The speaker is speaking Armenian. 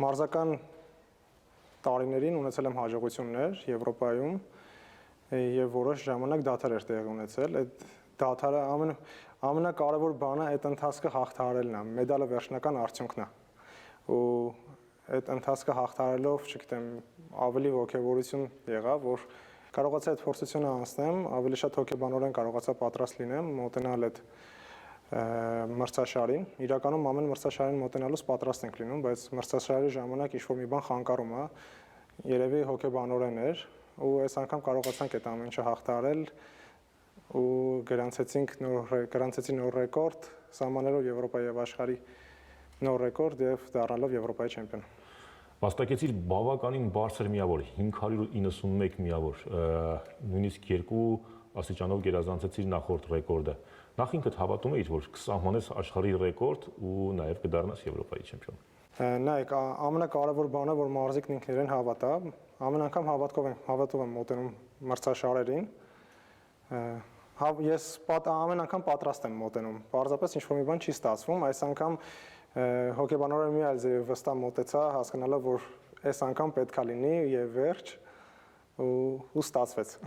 Մարզական տարիներին ունեցել եմ հաջողություններ Եվրոպայում եւ որոշ ժամանակ դադար էր տեղի ունեցել։ Այդ դադարը ամենակարևոր բանը այդ ընթացքը հաղթահարելն է, մեդալը վերջնական արդյունքն է։ Ու այդ ընթացքը հաղթահարելով, չգիտեմ, ավելի ողջավորություն եղավ, որ կարողացա այդ փորձությունը անցնեմ, ավելի շատ հոգեբանորեն կարողացա պատրաստ լինեմ, մոտենալ այդ մրցաշարին։ Իրականում ամեն մրցաշարին մոտենալուց պատրաստ ենք լինում, բայց մրցաշարի ժամանակ ինչ-որ մի բան խանգարում է, երևի հոգեբանորեն էր, ու այս անգամ կարողացանք այդ ամեն ինչը հաղթահարել ու գրանցեցի նոր ռեկորդ, սահմանելով Եվրոպայի եւ աշխարհի նոր ռեկորդ եւ դառնալով Եվրոպայի չեմպիոն։ Վաստակեցիր բավականին բարձր միավոր, 591 միավոր, նույնիսկ 2 աստիճանով գերազանցեցիր նախորդ ռեկորդը։ Նախ ինքդ հավատում էիր, որ կսահմանես աշխարհի ռեկորդ ու նաև կդառնաս Եվրոպայի չեմպիոն։ Նայեք, ամենակարևոր բանը, որ մարզիկն ինքն իրեն հավատա, ամեն անգամ հավատով եմ մոտենում մրցաշարերին։ Ես ամեն անգամ պատրաստ եմ մոտենում։ Պարզապես ինչ-որ մի բան չի ստացվում, այս անգամ հոգեբանորեն մի այլ ձև վստահ մոտեցա, հասկանալով, որ այս անգամ պետքա լինի եւ վերջ ու ստացվեց։